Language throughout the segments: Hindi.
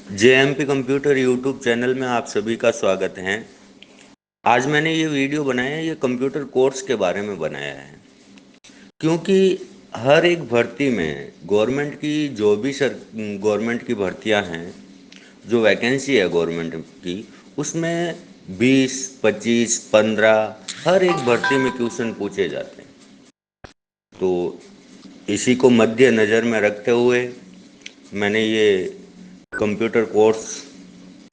जेएमपी कंप्यूटर यूट्यूब चैनल में आप सभी का स्वागत है। आज मैंने ये वीडियो बनाया है, ये कंप्यूटर कोर्स के बारे में बनाया है क्योंकि हर एक भर्ती में गवर्नमेंट की जो भी गवर्नमेंट की भर्तियां हैं, जो वैकेंसी है गवर्नमेंट की, उसमें 20, 25, 15 हर एक भर्ती में क्वेश्चन पूछे जाते हैं। तो इसी को मद्दे नज़र में रखते हुए मैंने ये कंप्यूटर कोर्स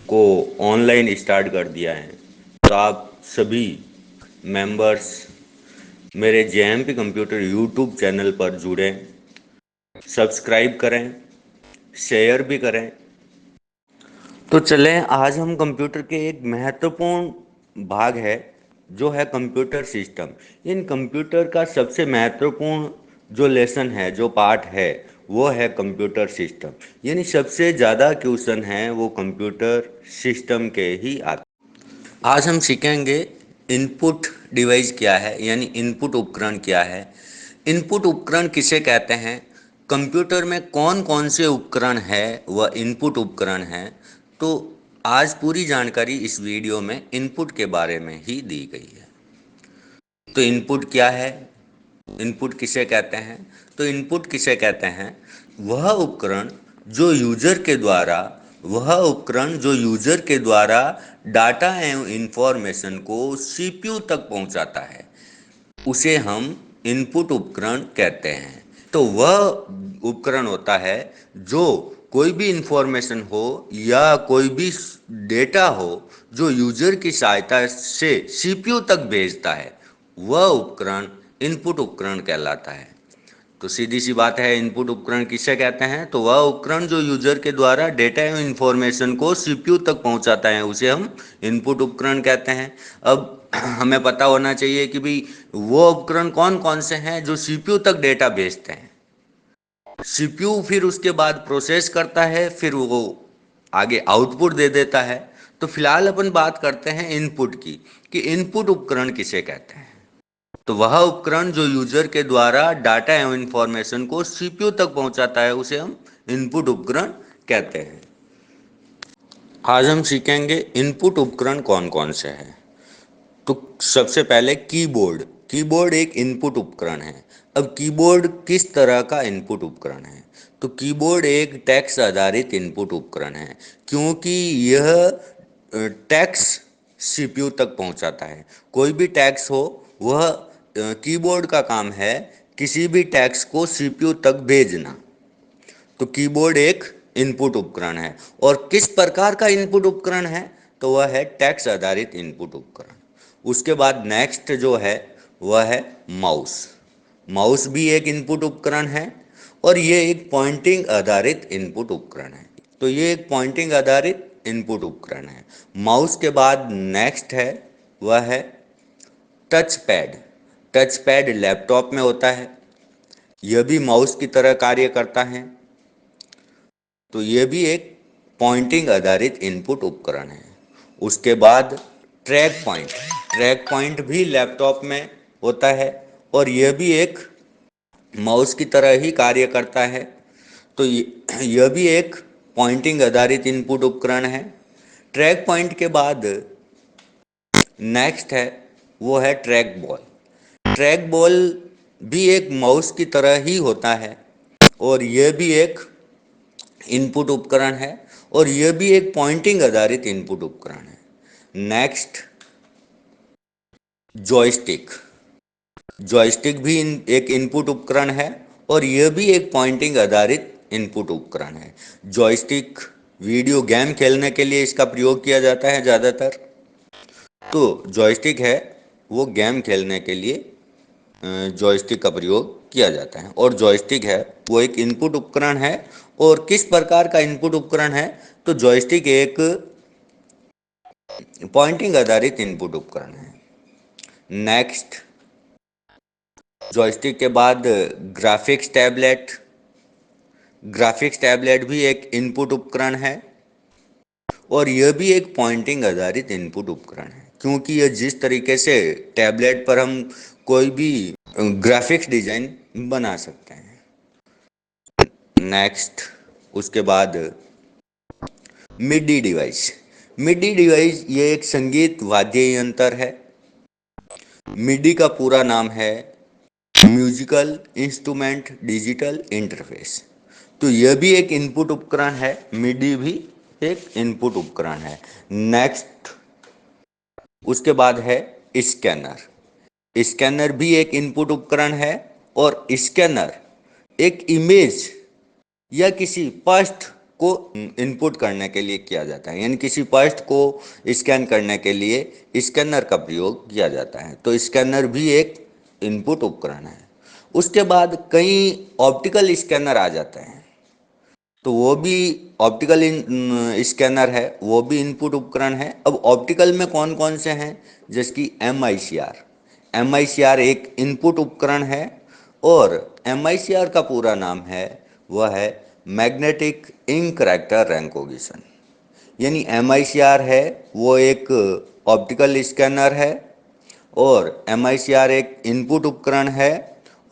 को ऑनलाइन स्टार्ट कर दिया है। तो आप सभी मेंबर्स मेरे जेएमपी कंप्यूटर यूट्यूब चैनल पर जुड़ें, सब्सक्राइब करें, शेयर भी करें। तो चलें, आज हम कंप्यूटर के एक महत्वपूर्ण भाग है जो है कंप्यूटर सिस्टम। इन कंप्यूटर का सबसे महत्वपूर्ण जो लेसन है, जो पार्ट है, वो है कंप्यूटर सिस्टम। यानी सबसे ज़्यादा क्वेश्चन हैं वो कंप्यूटर सिस्टम के ही आते। आज हम सीखेंगे इनपुट डिवाइस क्या है, यानी इनपुट उपकरण क्या है, इनपुट उपकरण किसे कहते हैं, कंप्यूटर में कौन कौन से उपकरण है वह इनपुट उपकरण है। तो आज पूरी जानकारी इस वीडियो में इनपुट के बारे में ही दी गई है। तो इनपुट क्या है, इनपुट किसे कहते हैं? तो इनपुट किसे कहते हैं, वह उपकरण जो यूजर के द्वारा डाटा एवं इंफॉर्मेशन को सीपीयू तक पहुंचाता है, उसे हम इनपुट उपकरण कहते हैं। तो वह उपकरण होता है जो कोई भी इंफॉर्मेशन हो या कोई भी डेटा हो जो यूजर की सहायता से सीपीयू तक भेजता है, वह उपकरण इनपुट उपकरण कहलाता है। तो सीधी सी बात है, इनपुट उपकरण किसे कहते हैं? तो वह उपकरण जो यूजर के द्वारा डेटा एवं इंफॉर्मेशन को सीपीयू तक पहुंचाता है, उसे हम इनपुट उपकरण कहते हैं। अब हमें पता होना चाहिए कि भाई वो उपकरण कौन कौन से हैं जो सीपीयू तक डेटा भेजते हैं। सीपीयू फिर उसके बाद प्रोसेस करता है, फिर वो आगे आउटपुट दे देता है। तो फिलहाल अपन बात करते हैं इनपुट की, कि इनपुट उपकरण किसे कहते हैं। तो वह उपकरण जो यूजर के द्वारा डाटा एवं इंफॉर्मेशन को सीपीयू तक पहुंचाता है, उसे हम इनपुट उपकरण कहते हैं। आज हम सीखेंगे इनपुट उपकरण कौन कौन से हैं। तो सबसे पहले कीबोर्ड। कीबोर्ड एक इनपुट उपकरण है। अब कीबोर्ड किस तरह का इनपुट उपकरण है? तो कीबोर्ड एक टेक्स्ट आधारित इनपुट उपकरण है, क्योंकि यह टेक्स्ट सीपीयू तक पहुंचाता है। कोई भी टेक्स्ट हो, वह कीबोर्ड का काम है किसी भी टेक्स्ट को सीपीयू तक भेजना। तो कीबोर्ड एक इनपुट उपकरण है। और किस प्रकार का इनपुट उपकरण है? तो वह है टेक्स्ट आधारित इनपुट उपकरण। उसके बाद नेक्स्ट जो है वह है माउस। माउस भी एक इनपुट उपकरण है और ये एक पॉइंटिंग आधारित इनपुट उपकरण है। तो ये एक पॉइंटिंग आधारित इनपुट उपकरण है। माउस के बाद नेक्स्ट है वह है touch pad. Touch pad laptop में होता है, यह भी माउस की तरह कार्य करता है। तो यह भी एक पॉइंटिंग आधारित इनपुट उपकरण है। उसके बाद ट्रैक पॉइंट। ट्रैक पॉइंट भी लैपटॉप में होता है और यह भी एक माउस की तरह ही कार्य करता है। तो यह भी एक पॉइंटिंग आधारित इनपुट उपकरण है। ट्रैक पॉइंट के बाद नेक्स्ट है वो है ट्रैक बॉल। ट्रैक बॉल भी एक माउस की तरह ही होता है और यह भी एक इनपुट उपकरण है और यह भी एक पॉइंटिंग आधारित इनपुट उपकरण है। Next joystick. जॉयस्टिक भी एक इनपुट उपकरण है और यह भी एक पॉइंटिंग आधारित इनपुट उपकरण है। जॉयस्टिक वीडियो गेम खेलने के लिए इसका प्रयोग किया जाता है ज़्यादातर। तो जॉयस्टिक है वो गेम खेलने के लिए जॉयस्टिक का प्रयोग किया जाता है। और जॉयस्टिक है वो एक इनपुट उपकरण है। और किस प्रकार का इनपुट उपकरण है? तो जॉयस्टिक एक पॉइंटिंग आधारित इनपुट उपकरण है। नेक्स्ट जॉयस्टिक के बाद ग्राफिक्स टैबलेट। ग्राफिक्स टैबलेट भी एक इनपुट उपकरण है और यह भी एक पॉइंटिंग आधारित इनपुट उपकरण है, क्योंकि यह जिस तरीके से टैबलेट पर हम कोई भी ग्राफिक्स डिजाइन बना सकते हैं। नेक्स्ट उसके बाद मिडी डिवाइस। मिडी डिवाइस ये एक संगीत वाद्य यंत्र है। मिडी का पूरा नाम है म्यूजिकल इंस्ट्रूमेंट डिजिटल इंटरफेस। तो यह भी एक इनपुट उपकरण है, मिडी भी एक इनपुट उपकरण है। नेक्स्ट उसके बाद है स्कैनर। स्कैनर भी एक इनपुट उपकरण है और स्कैनर एक इमेज या किसी पृष्ठ को इनपुट करने के लिए किया जाता है, यानी किसी पृष्ठ को स्कैन करने के लिए स्कैनर का प्रयोग किया जाता है। तो स्कैनर भी एक इनपुट उपकरण है। उसके बाद कई ऑप्टिकल स्कैनर आ जाते हैं, तो वो भी ऑप्टिकल स्कैनर है, वो भी इनपुट उपकरण है। अब ऑप्टिकल में कौन कौन से हैं, जैसे कि एम आई सी आर एक इनपुट उपकरण है। और एम आई सी आर का पूरा नाम है, वह है मैग्नेटिक इंक करेक्टर रेकॉग्निशन। यानी एम आई सी आर है वो एक ऑप्टिकल स्कैनर है और एम आई सी आर एक इनपुट उपकरण है।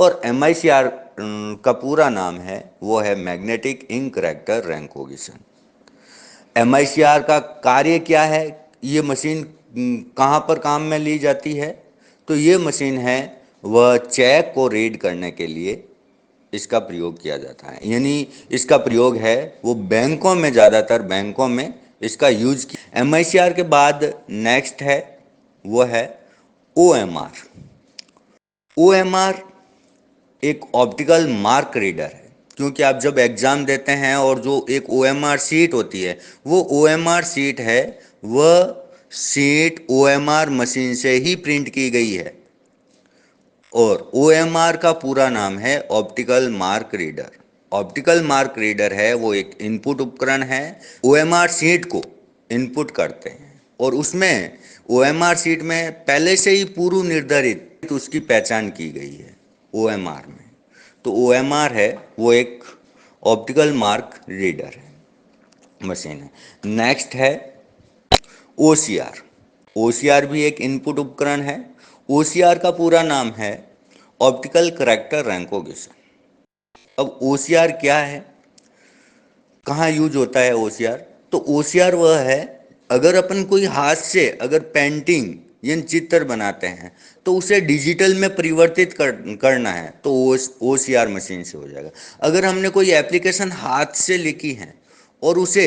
और एम आई सी आर का पूरा नाम है, वो है magnetic ink character recognition. M I C R का कार्य क्या है, ये मशीन कहाँ पर काम में ली जाती है, तो ये मशीन है वह चेक को रीड करने के लिए इसका प्रयोग किया जाता है। यानी इसका प्रयोग है वो बैंकों में, ज़्यादातर बैंकों में इसका यूज किया। एम आई सी आर के बाद नेक्स्ट है वो है O M R. O M R एक ऑप्टिकल मार्क रीडर है, क्योंकि आप जब एग्ज़ाम देते हैं और जो एक ओ एम आर सीट होती है, वो ओ एम आर सीट है, वह sheet O M R machine से ही प्रिंट की गई है। और ओ एम आर का पूरा नाम है optical mark reader. Optical mark reader है वो एक इनपुट उपकरण है। ओ एम आर सीट को इनपुट करते हैं और उसमें ओ एम आर सीट में पहले से ही पूर्व निर्धारित उसकी पहचान की गई है ओ एम आर में। तो ओ एम आर है वो एक ऑप्टिकल मार्क रीडर है, मशीन है। नेक्स्ट है ओ C R. O C are भी एक इनपुट उपकरण है। ओ सी आर का पूरा नाम है ऑप्टिकल करेक्टर रेकॉग्निशन। अब ओ सी आर क्या है, कहाँ यूज होता है ओ सी आर, तो ओ सी आर वह है, अगर अपन कोई हाथ से अगर पेंटिंग या चित्र बनाते हैं तो उसे डिजिटल में परिवर्तित करना है तो ओ सी आर मशीन से हो जाएगा। अगर हमने कोई एप्लीकेशन हाथ से लिखी है और उसे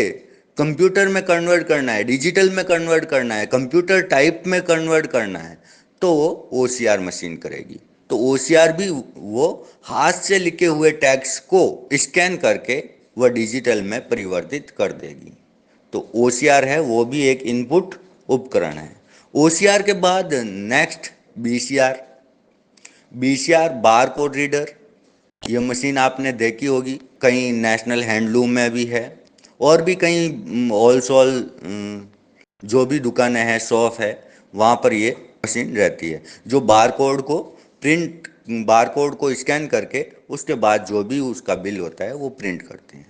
कंप्यूटर में कन्वर्ट करना है, डिजिटल में कन्वर्ट करना है, कंप्यूटर टाइप में कन्वर्ट करना है, तो वो ओ सी आर मशीन करेगी। तो ओ सी आर भी वो हाथ से लिखे हुए टेक्स्ट को स्कैन करके वह डिजिटल में परिवर्तित कर देगी। तो ओ सी आर है वो भी एक इनपुट उपकरण है। ओ सी आर के बाद next B C R. B C R bar code reader. ये मशीन आपने देखी होगी, कहीं नेशनल हैंडलूम में भी है और भी कहीं होलसेल जो भी दुकानें हैं, शॉप है, वहाँ पर ये मशीन रहती है जो बार कोड को स्कैन करके उसके बाद जो भी उसका बिल होता है वो प्रिंट करते हैं।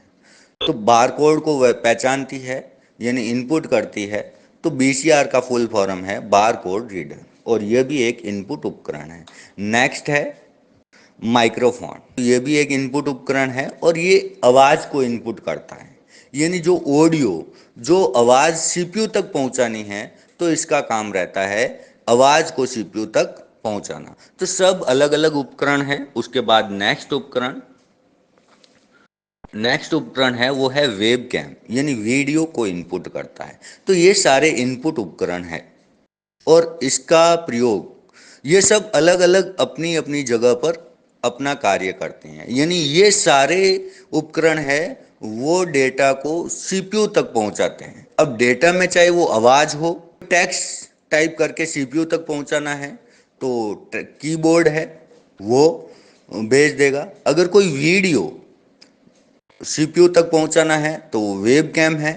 तो बार कोड को वह पहचानती है, यानी इनपुट करती है। तो बी सी आर का फुल फॉर्म है बार कोड रीडर और यह भी एक इनपुट उपकरण है। नेक्स्ट है माइक्रोफोन। ये भी एक इनपुट उपकरण है और ये आवाज़ को इनपुट करता है, यानी जो ऑडियो, जो आवाज़ सीपीयू तक पहुंचानी है, तो इसका काम रहता है आवाज़ को सीपीयू तक पहुंचाना। तो सब अलग अलग उपकरण हैं। उसके बाद नेक्स्ट उपकरण है वो है वेब कैम, यानी वीडियो को इनपुट करता है। तो ये सारे इनपुट उपकरण हैं और इसका प्रयोग, ये सब अलग अलग अपनी अपनी जगह पर अपना कार्य करते हैं। यानी ये सारे उपकरण है वो डेटा को सीपीयू तक पहुंचाते हैं। अब डेटा में चाहे वो आवाज हो, टेक्स्ट टाइप करके सीपीयू तक पहुंचाना है तो कीबोर्ड है वो भेज देगा। अगर कोई वीडियो सीपीयू तक पहुंचाना है तो वेब कैम है।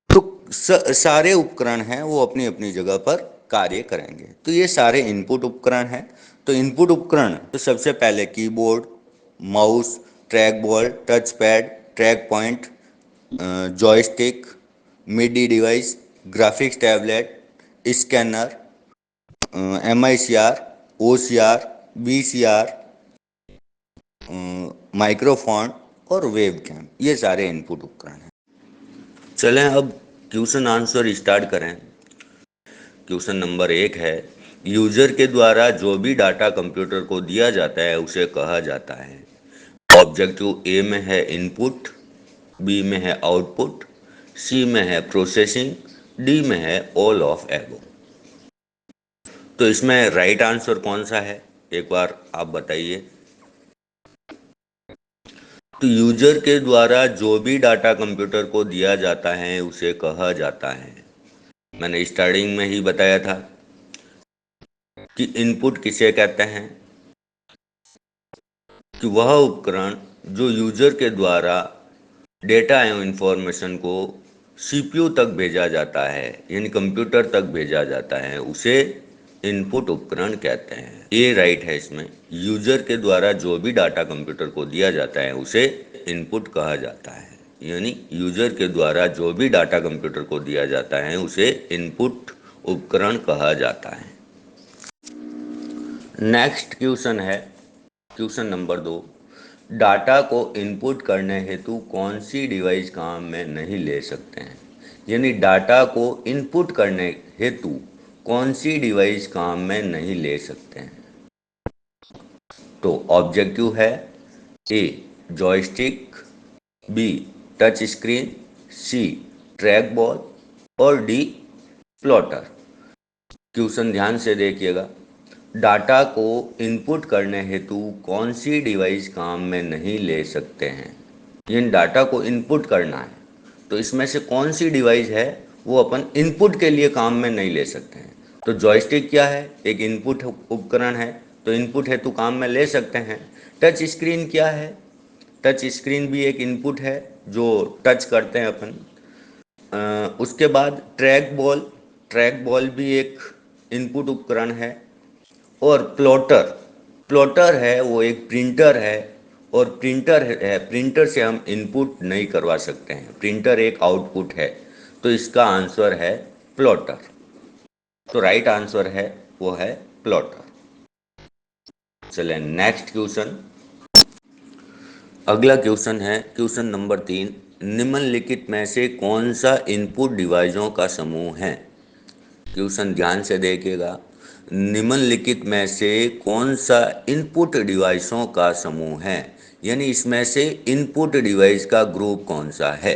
तो सारे उपकरण हैं वो अपनी अपनी जगह पर कार्य करेंगे। तो ये सारे इनपुट उपकरण हैं। तो इनपुट उपकरण तो सबसे पहले keyboard, mouse, track ball, touchpad, trackpoint, joystick, MIDI device, graphics tablet, scanner, M I C R, O C R, B C R, microphone और वेब कैम, ये सारे इनपुट उपकरण हैं। चलें अब क्वेश्चन आंसर स्टार्ट करें। क्वेश्चन नंबर 1 है, यूजर के द्वारा जो भी डाटा कंप्यूटर को दिया जाता है उसे कहा जाता है। ऑब्जेक्टिव ए में है इनपुट, बी में है आउटपुट, सी में है प्रोसेसिंग, डी में है ऑल ऑफ एबो। तो इसमें राइट आंसर कौन सा है, एक बार आप बताइए। तो यूजर के द्वारा जो भी डाटा कंप्यूटर को दिया जाता है उसे कहा जाता है। मैंने स्टार्टिंग में ही बताया था कि इनपुट किसे कहते हैं, कि वह उपकरण जो यूजर के द्वारा डेटा एवं इंफॉर्मेशन को सीपीयू तक भेजा जाता है, यानी कंप्यूटर तक भेजा जाता है, उसे इनपुट उपकरण कहते हैं। ये राइट है इसमें, यूजर के द्वारा जो भी डाटा कंप्यूटर को दिया जाता है उसे इनपुट कहा जाता है, यानी यूजर के द्वारा जो भी डाटा कंप्यूटर को दिया जाता है उसे इनपुट उपकरण कहा जाता है। नेक्स्ट क्वेश्चन है क्वेश्चन नंबर 2, डाटा को इनपुट करने हेतु कौन सी डिवाइस काम में नहीं ले सकते हैं, यानी डाटा को इनपुट करने हेतु कौन सी डिवाइस काम में नहीं ले सकते हैं। तो ऑब्जेक्टिव है A joystick, B touch screen, C track ball और डी प्लॉटर। क्वेश्चन ध्यान से देखिएगा, डाटा को इनपुट करने हेतु कौन सी डिवाइस काम में नहीं ले सकते हैं, इन डाटा को इनपुट करना है तो इसमें से कौन सी डिवाइस है वो अपन इनपुट के लिए काम में नहीं ले सकते हैं। तो जॉयस्टिक क्या है, एक इनपुट उपकरण है तो इनपुट हेतु काम में ले सकते हैं। टच स्क्रीन क्या है, टच स्क्रीन भी एक इनपुट है जो टच करते हैं अपन। उसके बाद ट्रैक बॉल, ट्रैक बॉल भी एक इनपुट उपकरण है। और प्लॉटर, प्लॉटर है वो एक प्रिंटर है, और प्रिंटर है, प्रिंटर से हम इनपुट नहीं करवा सकते हैं, प्रिंटर एक आउटपुट है। तो इसका आंसर है प्लॉटर। तो राइट आंसर है वो है प्लॉटर। चलें नेक्स्ट क्वेश्चन। अगला क्वेश्चन है क्वेश्चन नंबर 3, निम्नलिखित में से कौन सा इनपुट डिवाइसों का समूह है। क्वेश्चन ध्यान से देखिएगा, निम्नलिखित में से कौन सा इनपुट डिवाइसों का समूह है, यानी इसमें से इनपुट डिवाइस का ग्रुप कौन सा है।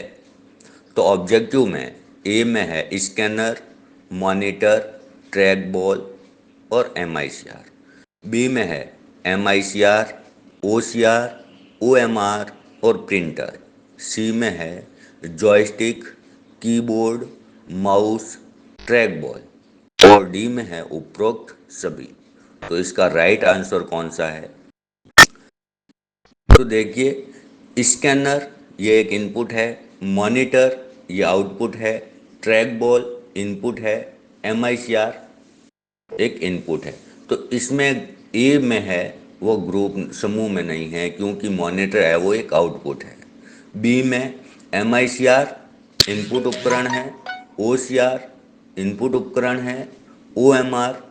तो ऑब्जेक्टिव में ए में है स्कैनर, मॉनिटर, ट्रैक बॉल और एमआईसीआर। बी में है एमआईसीआर, ओसीआर, ओएमआर और प्रिंटर। सी में है joystick, keyboard, mouse, track ball और डी में है उपरोक्त सभी। तो इसका राइट आंसर कौन सा है। तो देखिए, स्कैनर ये एक इनपुट है, मॉनिटर ये आउटपुट है, ट्रैक बॉल इनपुट है, एमआईसीआर एक इनपुट है। तो इसमें ए में है वो ग्रुप समूह में नहीं है क्योंकि मॉनिटर है वो एक आउटपुट है। बी में एमआईसीआर इनपुट उपकरण है, ओसीआर इनपुट उपकरण है, ओएमआर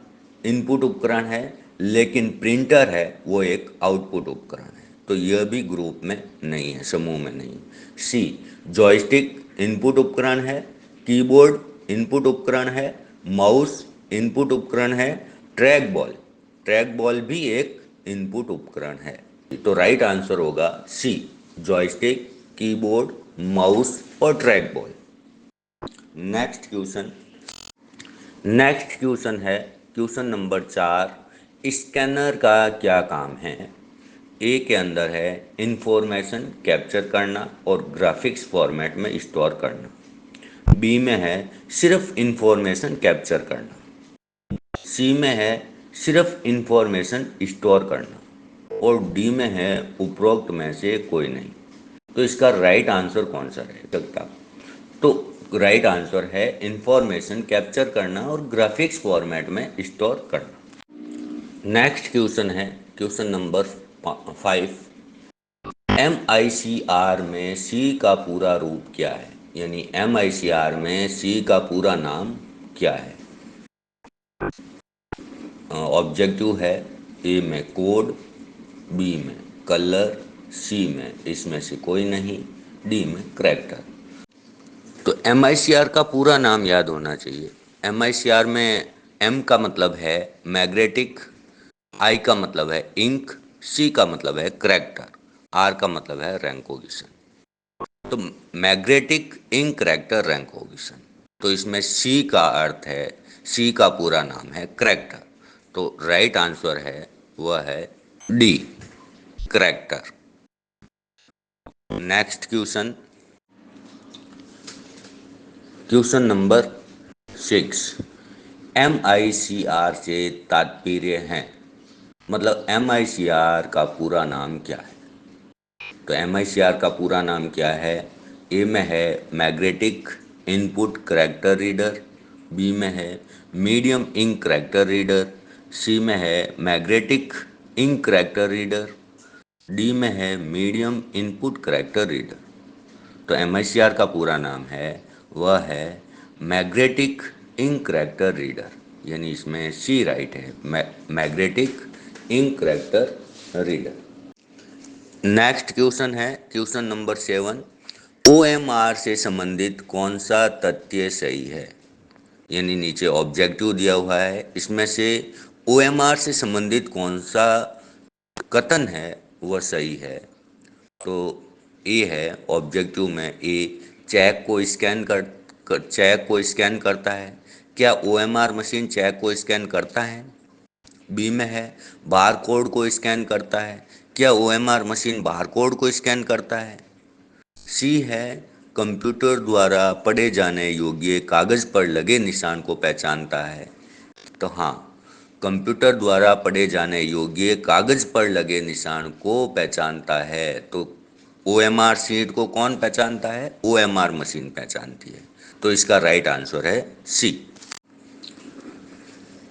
इनपुट उपकरण है, लेकिन प्रिंटर है वो एक आउटपुट उपकरण है। तो यह भी ग्रुप में नहीं है, समूह में नहीं। सी जॉयस्टिक इनपुट उपकरण है, कीबोर्ड इनपुट उपकरण है, माउस इनपुट उपकरण है, ट्रैक बॉल, ट्रैक बॉल भी एक इनपुट उपकरण है। तो राइट आंसर होगा सी जॉयस्टिक, कीबोर्ड, माउस और ट्रैक बॉल। नेक्स्ट क्वेश्चन है क्वेश्चन नंबर 4, स्कैनर का क्या काम है। ए के अंदर है इंफॉर्मेशन कैप्चर करना और ग्राफिक्स फॉर्मेट में स्टोर करना। बी में है सिर्फ इंफॉर्मेशन कैप्चर करना। सी में है सिर्फ इंफॉर्मेशन स्टोर करना और डी में है उपरोक्त में से कोई नहीं। तो इसका राइट आंसर कौन सा रह सकता। तो राइट आंसर है इंफॉर्मेशन कैप्चर करना और ग्राफिक्स फॉर्मेट में स्टोर करना। नेक्स्ट क्वेश्चन है क्वेश्चन नंबर 5, MICR में सी का पूरा रूप क्या है, यानी MICR में सी का पूरा नाम क्या है। ऑब्जेक्टिव है ए में कोड, बी में कलर, सी में इसमें से कोई नहीं, डी में करैक्टर। तो MICR का पूरा नाम याद होना चाहिए। MICR में M का मतलब है मैग्नेटिक, I का मतलब है इंक, C का मतलब है करैक्टर, R का मतलब है रैंकोगिशन। तो मैग्नेटिक इंक करैक्टर रैंकोगिशन, तो इसमें C का अर्थ है, C का पूरा नाम है करैक्टर, तो राइट आंसर है वह है D, character. Next question, question number 6। MICR से तात्पर्य है, मतलब MICR का पूरा नाम क्या है? तो MICR का पूरा नाम क्या है? ए में है magnetic input character reader, B में है medium ink character reader, C में है magnetic ink character reader, D में है मीडियम इनपुट करैक्टर रीडर। तो MICR का पूरा नाम है, वह है मैग्नेटिक इंक करैक्टर रीडर, यानी इसमें सी राइट है, magnetic ink character reader. Next question है क्वेश्चन नंबर 7। OMR से संबंधित कौन सा तथ्य सही है? यानी नीचे ऑब्जेक्टिव दिया हुआ है, इसमें से OMR से संबंधित कौन सा कथन है वह सही है? तो ए है ऑब्जेक्टिव में, ए चेक को स्कैन करता है। क्या OMR मशीन चेक को स्कैन करता है? बी में है बार कोड को स्कैन करता है। क्या OMR मशीन बार कोड को स्कैन करता है? सी है कंप्यूटर द्वारा पढ़े जाने योग्य कागज पर लगे निशान को पहचानता है। तो हाँ, कंप्यूटर द्वारा पढ़े जाने योग्य कागज पर लगे निशान को पहचानता है। तो OMR शीट को कौन पहचानता है? OMR मशीन पहचानती है। तो इसका राइट आंसर है सी।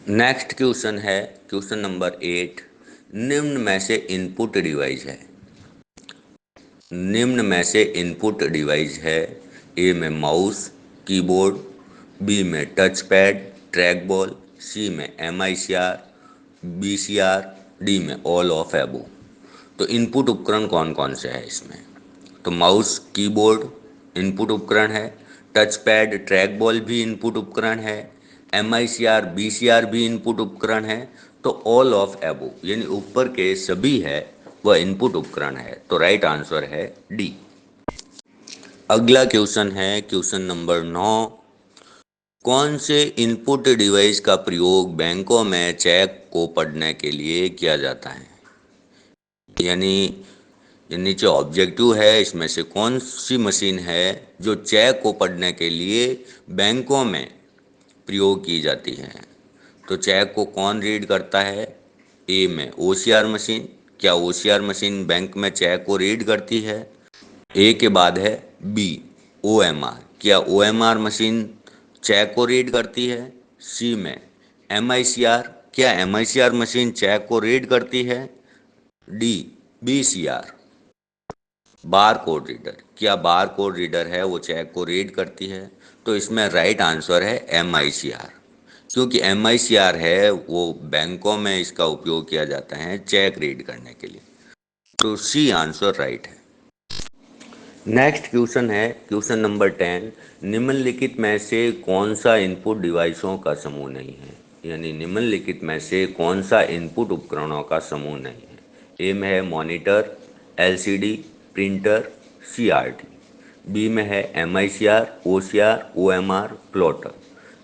नेक्स्ट क्वेश्चन है क्वेश्चन नंबर 8। निम्न में से इनपुट डिवाइस है, निम्न में से इनपुट डिवाइस है, ए में माउस कीबोर्ड, बी में टच पैड ट्रैक बॉल, सी में MICR, BCR, डी में ऑल ऑफ एबो। तो इनपुट उपकरण कौन कौन से है इसमें? तो माउस कीबोर्ड इनपुट उपकरण है, टच पैड ट्रैक बॉल भी इनपुट उपकरण है, MICR BCR भी इनपुट उपकरण है, तो ऑल ऑफ एबो यानी ऊपर के सभी है वह इनपुट उपकरण है। तो राइट आंसर है डी। अगला क्वेश्चन है क्वेश्चन नंबर 9। कौन से इनपुट डिवाइस का प्रयोग बैंकों में चेक को पढ़ने के लिए किया जाता है? यानी ये नीचे ऑब्जेक्टिव है, इसमें से कौन सी मशीन है जो चेक को पढ़ने के लिए बैंकों में प्रयोग की जाती है? तो चेक को कौन रीड करता है? ए में OCR मशीन। क्या OCR मशीन बैंक में चेक को रीड करती है? ए के बाद है बी OMR। क्या OMR मशीन चेक को रीड करती है? सी में MICR। क्या MICR मशीन चेक को रीड करती है? डी BCR बार कोड रीडर। क्या बार कोड रीडर है वो चेक को रीड करती है? तो इसमें राइट आंसर है MICR, क्योंकि MICR है वो बैंकों में इसका उपयोग किया जाता है चेक रीड करने के लिए। तो सी आंसर राइट है। नेक्स्ट क्वेश्चन है क्वेश्चन नंबर 10। निम्नलिखित में से कौन सा इनपुट डिवाइसों का समूह नहीं है? यानी निम्नलिखित में से कौन सा इनपुट उपकरणों का समूह नहीं है? ए में है monitor LCD printer CRT, B में है MICR OCR OMR plotter,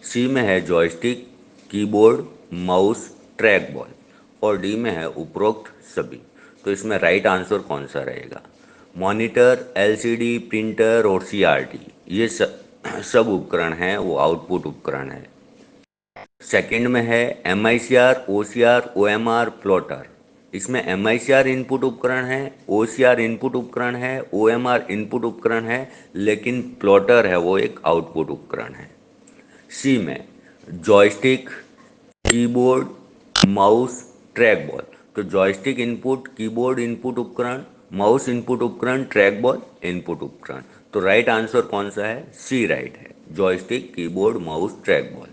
C में है joystick keyboard mouse track ball, और डी में है उपरोक्त सभी। तो इसमें राइट आंसर कौन सा रहेगा? मॉनिटर LCD प्रिंटर और CRT ये सब उपकरण हैं, वो आउटपुट उपकरण है। सेकंड में है MICR OCR OMR प्लॉटर। इसमें MICR इनपुट उपकरण है, OCR इनपुट उपकरण है, OMR इनपुट उपकरण है, लेकिन प्लॉटर है वो एक आउटपुट उपकरण है। सी में joystick keyboard mouse track ball. तो जॉयस्टिक इनपुट कीबोर्ड इनपुट उपकरण माउस इनपुट उपकरण ट्रैक बॉल इनपुट उपकरण। तो राइट आंसर कौन सा है? सी राइट है, joystick keyboard mouse track ball.